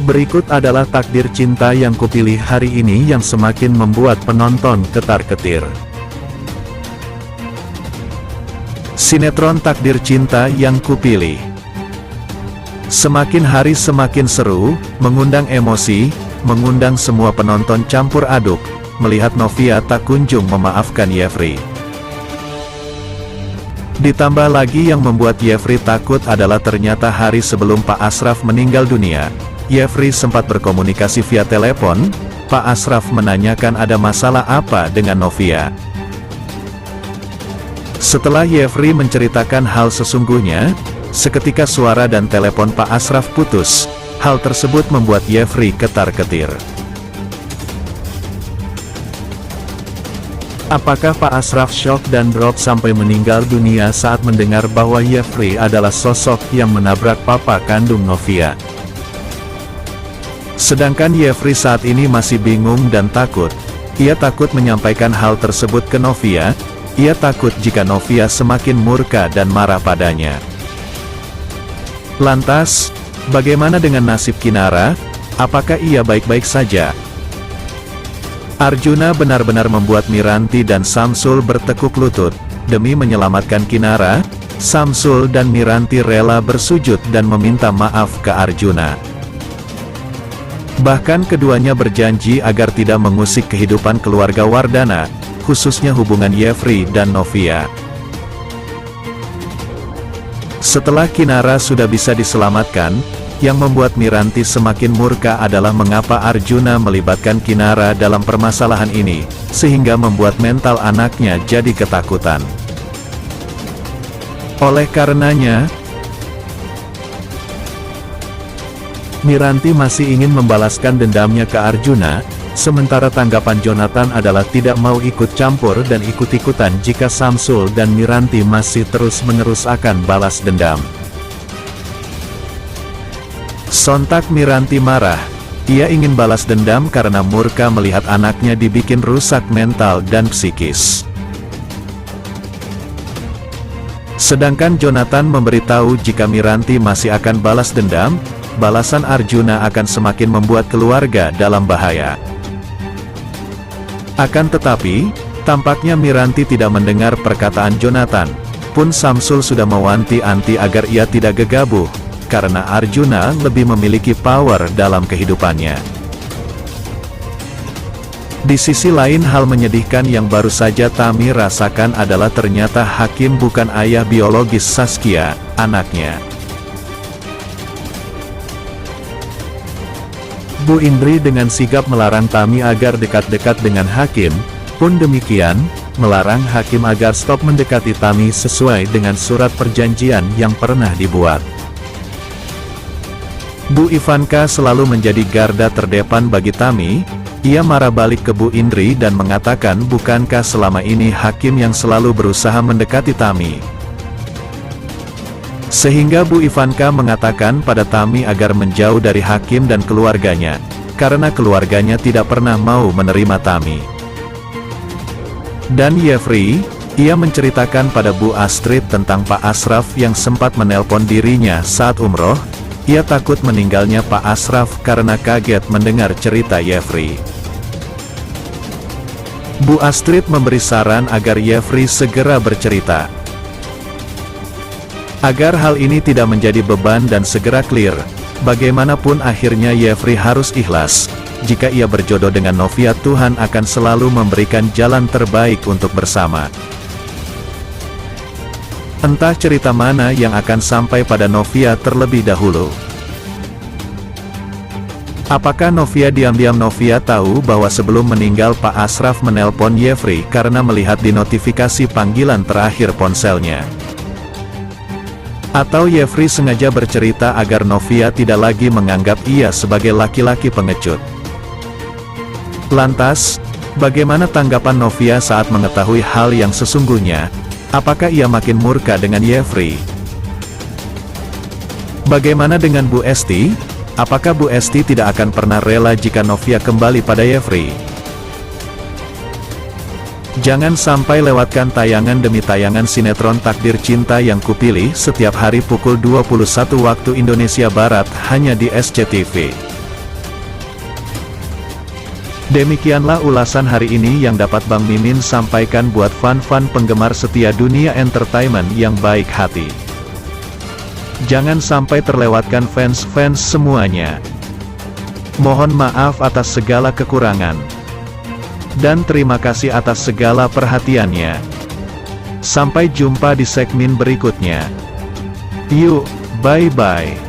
Berikut adalah takdir cinta yang kupilih hari ini yang semakin membuat penonton ketar-ketir. Sinetron Takdir Cinta yang kupilih. Semakin hari semakin seru, mengundang emosi, mengundang semua penonton campur aduk, melihat Novia tak kunjung memaafkan Yefri. Ditambah lagi yang membuat Yefri takut adalah ternyata hari sebelum Pak Asraf meninggal dunia, Yefri sempat berkomunikasi via telepon. Pak Asraf menanyakan ada masalah apa dengan Novia. Setelah Yefri menceritakan hal sesungguhnya, seketika suara dan telepon Pak Asraf putus. Hal tersebut membuat Yefri ketar-ketir. Apakah Pak Asraf shock dan drop sampai meninggal dunia saat mendengar bahwa Yefri adalah sosok yang menabrak papa kandung Novia? Sedangkan Yefri saat ini masih bingung dan takut. Ia takut menyampaikan hal tersebut ke Novia. Ia takut jika Novia semakin murka dan marah padanya. Lantas, bagaimana dengan nasib Kinara? Apakah ia baik-baik saja? Arjuna benar-benar membuat Miranti dan Samsul bertekuk lutut. Demi menyelamatkan Kinara, Samsul dan Miranti rela bersujud dan meminta maaf ke Arjuna. Bahkan keduanya berjanji agar tidak mengusik kehidupan keluarga Wardana, khususnya hubungan Yefri dan Novia. Setelah Kinara sudah bisa diselamatkan, yang membuat Miranti semakin murka adalah mengapa Arjuna melibatkan Kinara dalam permasalahan ini, sehingga membuat mental anaknya jadi ketakutan. Oleh karenanya, Miranti masih ingin membalaskan dendamnya ke Arjuna, sementara tanggapan Jonathan adalah tidak mau ikut campur dan ikut-ikutan jika Samsul dan Miranti masih terus-menerus akan balas dendam. Sontak Miranti marah. Ia ingin balas dendam karena murka melihat anaknya dibikin rusak mental dan psikis. Sedangkan Jonathan memberitahu jika Miranti masih akan balas dendam, balasan Arjuna akan semakin membuat keluarga dalam bahaya. Akan tetapi, tampaknya Miranti tidak mendengar perkataan Jonathan. Pun Samsul sudah mewanti-wanti agar ia tidak gegabah, karena Arjuna lebih memiliki power dalam kehidupannya. Di sisi lain, hal menyedihkan yang baru saja Tami rasakan adalah ternyata Hakim bukan ayah biologis Saskia, anaknya. Bu Indri dengan sigap melarang Tami agar dekat-dekat dengan Hakim, pun demikian, melarang Hakim agar stop mendekati Tami sesuai dengan surat perjanjian yang pernah dibuat. Bu Ivanka selalu menjadi garda terdepan bagi Tami. Ia marah balik ke Bu Indri dan mengatakan bukankah selama ini Hakim yang selalu berusaha mendekati Tami. Sehingga Bu Ivanka mengatakan pada Tami agar menjauh dari Hakim dan keluarganya, karena keluarganya tidak pernah mau menerima Tami. Dan Yefri, ia menceritakan pada Bu Astrid tentang Pak Asraf yang sempat menelpon dirinya saat umroh. Ia takut meninggalnya Pak Asraf karena kaget mendengar cerita Yefri. Bu Astrid memberi saran agar Yefri segera bercerita, agar hal ini tidak menjadi beban dan segera clear. Bagaimanapun akhirnya Yefri harus ikhlas. Jika ia berjodoh dengan Novia, Tuhan akan selalu memberikan jalan terbaik untuk bersama. Entah cerita mana yang akan sampai pada Novia terlebih dahulu. Apakah Novia diam-diam? Novia tahu bahwa sebelum meninggal Pak Asraf menelpon Yefri karena melihat di notifikasi panggilan terakhir ponselnya. Atau Yefri sengaja bercerita agar Novia tidak lagi menganggap ia sebagai laki-laki pengecut. Lantas, bagaimana tanggapan Novia saat mengetahui hal yang sesungguhnya? Apakah ia makin murka dengan Yefri? Bagaimana dengan Bu Esti? Apakah Bu Esti tidak akan pernah rela jika Novia kembali pada Yefri? Jangan sampai lewatkan tayangan demi tayangan sinetron Takdir Cinta yang kupilih setiap hari pukul 21 waktu Indonesia Barat hanya di SCTV. Demikianlah ulasan hari ini yang dapat Bang Mimin sampaikan buat fan-fan penggemar setia dunia entertainment yang baik hati. Jangan sampai terlewatkan fans-fans semuanya. Mohon maaf atas segala kekurangan. Dan terima kasih atas segala perhatiannya. Sampai jumpa di segmen berikutnya. Yuk, bye-bye.